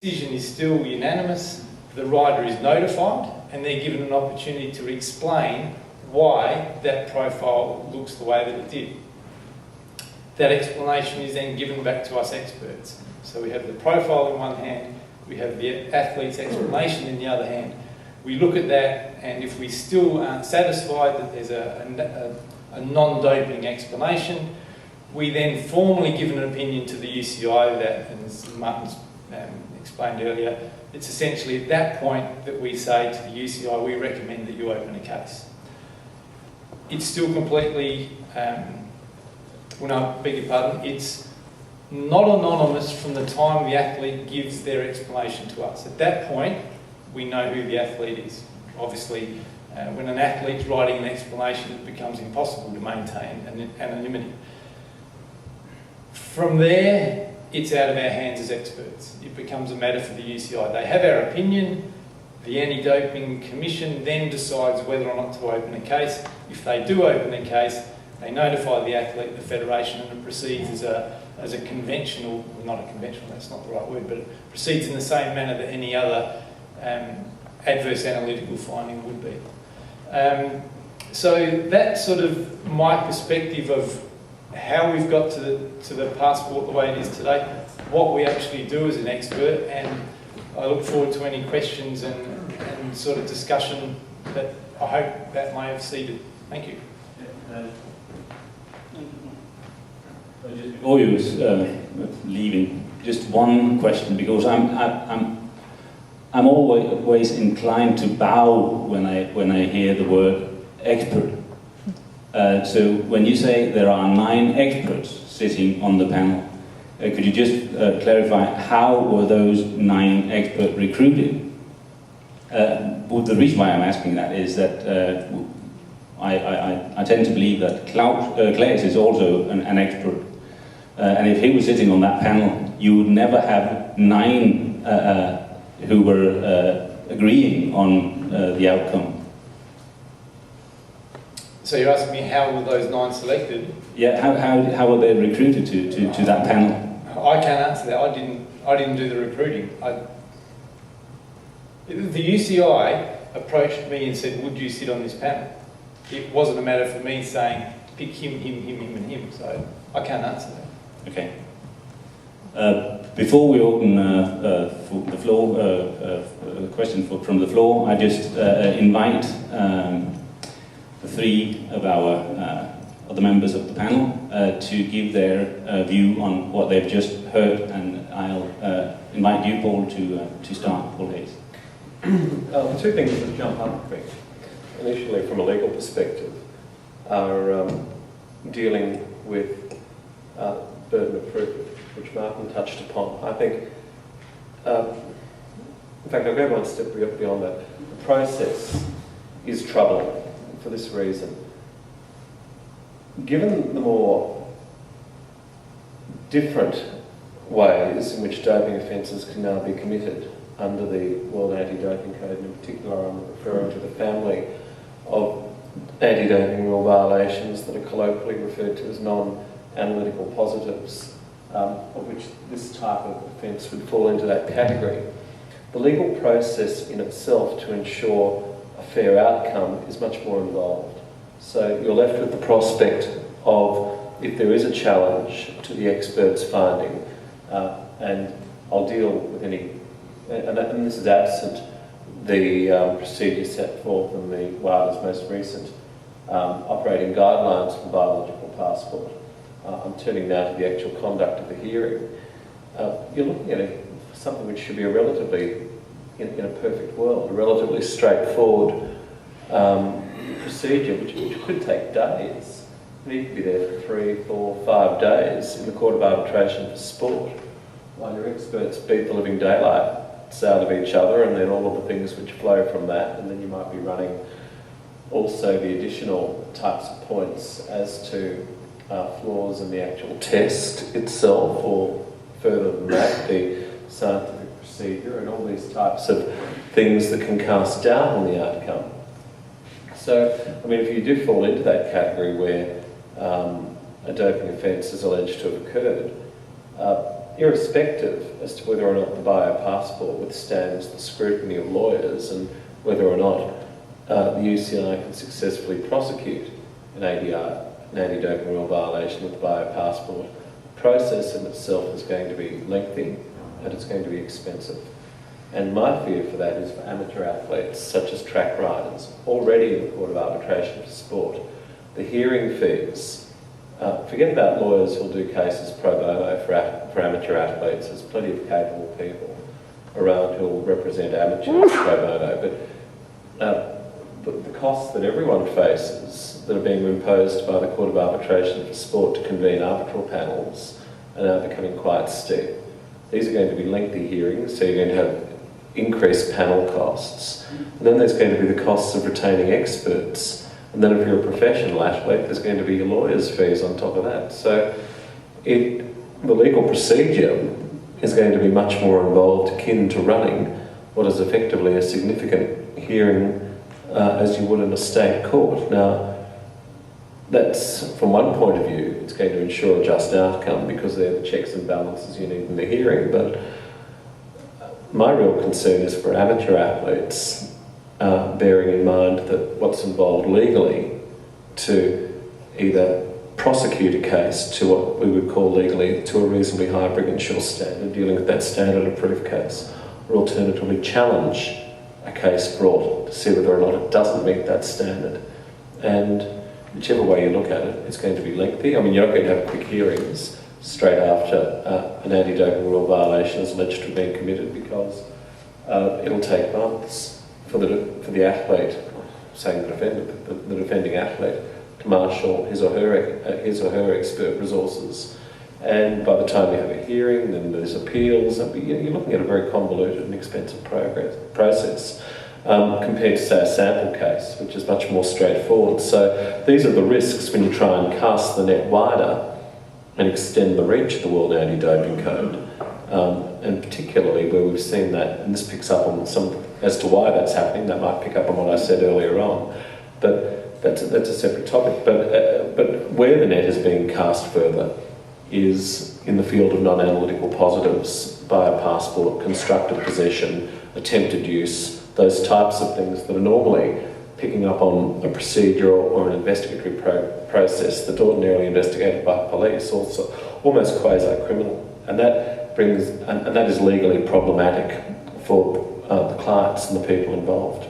decision is still unanimous. The rider is notified and they're given an opportunity to explain why that profile looks the way that it did. That explanation is then given back to us experts. So we have the profile in one hand, we have the athlete's explanation in the other hand. We look at that, and if we still aren't satisfied that there's a non-doping explanation, we then formally give an opinion to the UCI that, and as Martin's explained earlier, it's essentially at that point that we say to the UCI, we recommend that you open a case. It's still completely, beg your pardon, it's not anonymous from the time the athlete gives their explanation to us. At that point, we know who the athlete is. Obviously, when an athlete's writing an explanation, it becomes impossible to maintain anonymity. From there, it's out of our hands as experts. It becomes a matter for the UCI. They have our opinion. The Anti-Doping Commission then decides whether or not to open a case. If they do open a case, they notify the athlete, the federation, and it proceeds as a conventional, not a conventional, that's not the right word, but it proceeds in the same manner that any other adverse analytical finding would be. So that's sort of my perspective of how we've got to the passport the way it is today, what we actually do as an expert, and I look forward to any questions and sort of discussion that I hope that may have seeded. Thank you. Just before you was leaving, just one question, because I'm always inclined to bow when I hear the word expert. So when you say there are 9 experts sitting on the panel, could you just clarify how were those 9 experts recruited? Well, the reason why I'm asking that is that I tend to believe that Claes is also an expert. And if he was sitting on that panel, you would never have 9 who were agreeing on the outcome. So you're asking me how were those 9 selected? Yeah, how were they recruited to that panel? I can't answer that. I didn't do the recruiting. The UCI approached me and said, would you sit on this panel? It wasn't a matter for me saying, pick him, and him. So I can't answer that. Okay. Before we open for the floor, a question from the floor, I just invite the 3 of the members of the panel to give their view on what they've just heard, and I'll invite you, Paul, to start. Paul Hayes. The 2 things that jump up at me, initially from a legal perspective, are dealing with burden of proof, which Martin touched upon. I think, in fact, I'll go one step beyond that. The process is troubling for this reason. Given the more different ways in which doping offences can now be committed under the World Anti-Doping Code, and in particular I'm referring to the family of anti-doping rule violations that are colloquially referred to as non-analytical positives, of which this type of offence would fall into that category. The legal process in itself to ensure a fair outcome is much more involved. So you're left with the prospect of, if there is a challenge to the expert's finding, and I'll deal with any, and this is absent the procedure set forth in the WADA's most recent operating guidelines for biological passport. I'm turning now to the actual conduct of the hearing. You're looking at something which should be a relatively, in a perfect world, a relatively straightforward procedure which could take days. You could be there for 3, 4, 5 days in the Court of Arbitration for Sport, while your experts beat the living daylights out of each other, and then all of the things which flow from that, and then you might be running also the additional types of points as to flaws in the actual test itself, or further than that, the scientific procedure, and all these types of things that can cast doubt on the outcome. So, I mean, if you do fall into that category where a doping offence is alleged to have occurred, irrespective as to whether or not the biopassport withstands the scrutiny of lawyers and whether or not the UCI can successfully prosecute an anti-doping rule violation with the biopassport, the process in itself is going to be lengthy and it's going to be expensive. And my fear for that is for amateur athletes, such as track riders, already in the Court of Arbitration for Sport. The hearing fees, forget about lawyers who'll do cases pro bono for amateur athletes. There's plenty of capable people around who'll represent amateurs pro bono. But the costs that everyone faces that are being imposed by the Court of Arbitration for Sport to convene arbitral panels are now becoming quite steep. These are going to be lengthy hearings, so you're going to have increased panel costs. And then there's going to be the costs of retaining experts. And then if you're a professional athlete, there's going to be your lawyer's fees on top of that. So the legal procedure is going to be much more involved, akin to running what is effectively a significant hearing as you would in a state court. Now, that's, from one point of view, it's going to ensure a just outcome because they're the checks and balances you need in the hearing. But my real concern is for amateur athletes, bearing in mind that what's involved legally to either prosecute a case to what we would call legally to a reasonably high Brigginshaw standard, dealing with that standard of proof case, or alternatively challenge a case brought to see whether or not it doesn't meet that standard. And whichever way you look at it, it's going to be lengthy. I mean, you're not going to have quick hearings straight after an anti-doping rule violation is alleged to have been committed, because it'll take months for the athlete, saying the defending athlete, to marshal his or her expert resources. And by the time you have a hearing, then there's appeals. You're looking at a very convoluted and expensive process compared to, say, a sample case, which is much more straightforward. So these are the risks when you try and cast the net wider and extend the reach of the World Anti-Doping Code. And particularly where we've seen that, and this picks up on some, as to why that's happening, that might pick up on what I said earlier on, but that's a separate topic. But where the net is being cast further is in the field of non-analytical positives, biopassport, constructive possession, attempted use, those types of things that are normally picking up on a procedural or an investigatory process that's ordinarily investigated by police, also almost quasi-criminal. And that brings, and that is legally problematic for the clients and the people involved.